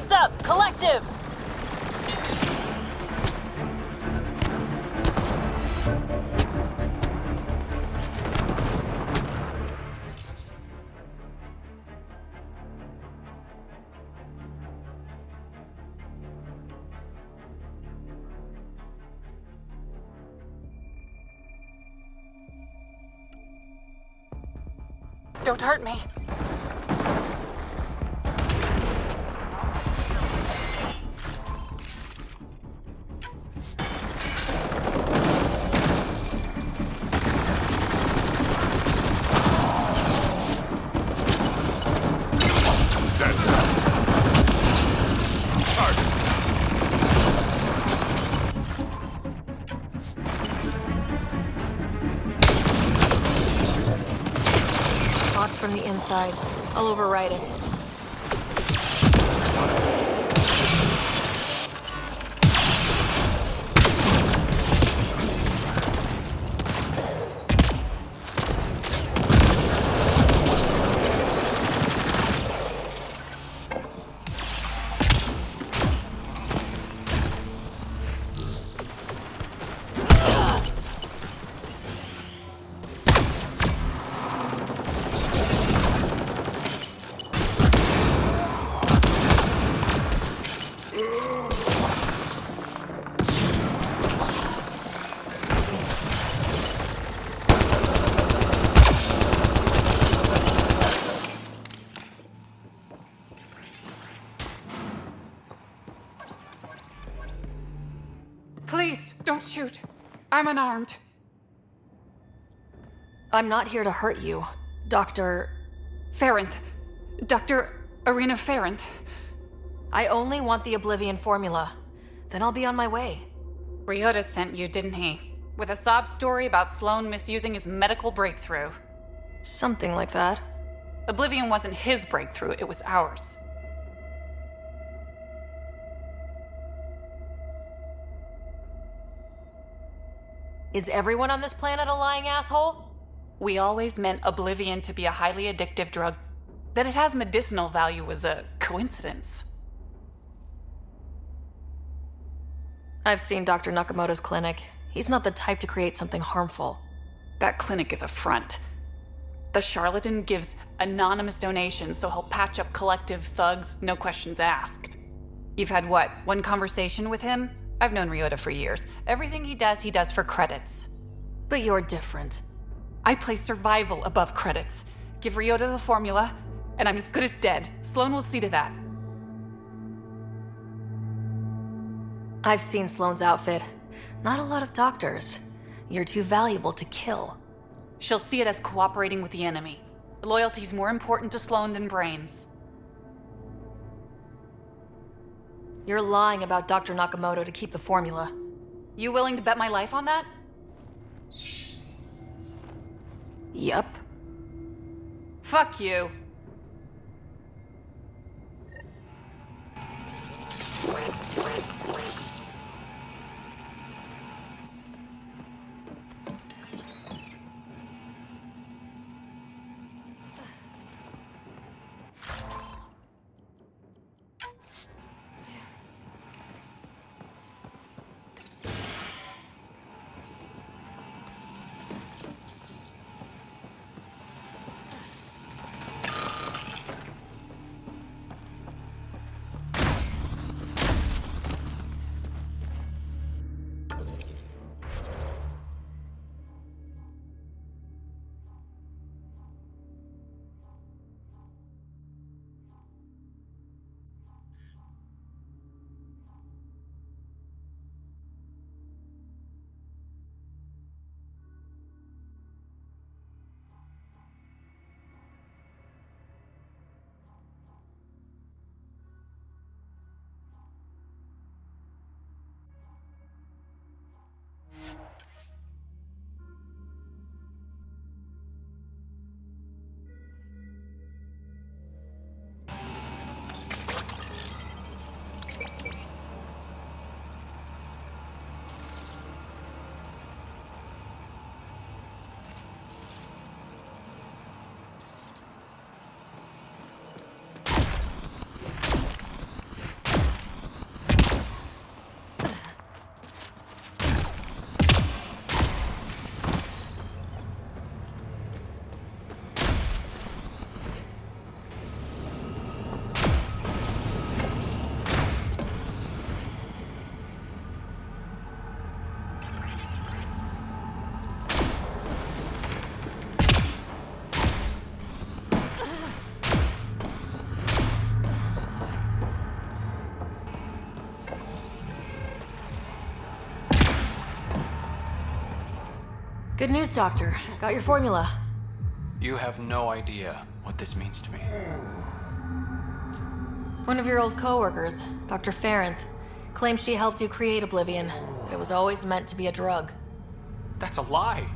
Heads up, collective! Don't hurt me. Locked from the inside. I'll override it. Please, don't shoot. I'm unarmed. I'm not here to hurt you, Dr. Farinth. Dr. Arena Farinth. I only want the Oblivion formula. Then I'll be on my way. Ryota sent you, didn't he? With a sob story about Sloan misusing his medical breakthrough. Something like that. Oblivion wasn't his breakthrough, it was ours. Is everyone on this planet a lying asshole? We always meant Oblivion to be a highly addictive drug. That it has medicinal value was a coincidence. I've seen Dr. Nakamoto's clinic. He's not the type to create something harmful. That clinic is a front. The charlatan gives anonymous donations so he'll patch up collective thugs, no questions asked. You've had what, one conversation with him? I've known Ryota for years. Everything he does for credits. But you're different. I place survival above credits. Give Ryota the formula, and I'm as good as dead. Sloan will see to that. I've seen Sloan's outfit. Not a lot of doctors. You're too valuable to kill. She'll see it as cooperating with the enemy. Loyalty's more important to Sloan than brains. You're lying about Dr. Nakamoto to keep the formula. You willing to bet my life on that? Yup. Fuck you. Good news, Doctor. Got your formula. You have no idea what this means to me. One of your old co-workers, Dr. Farrenth, claims she helped you create Oblivion, that it was always meant to be a drug. That's a lie.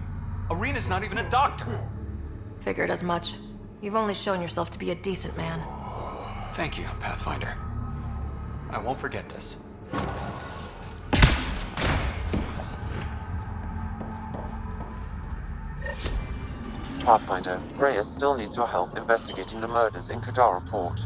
Arena's not even a doctor. Figured as much. You've only shown yourself to be a decent man. Thank you, Pathfinder. I won't forget this. Pathfinder, Reyes still needs your help investigating the murders in Kadara Port.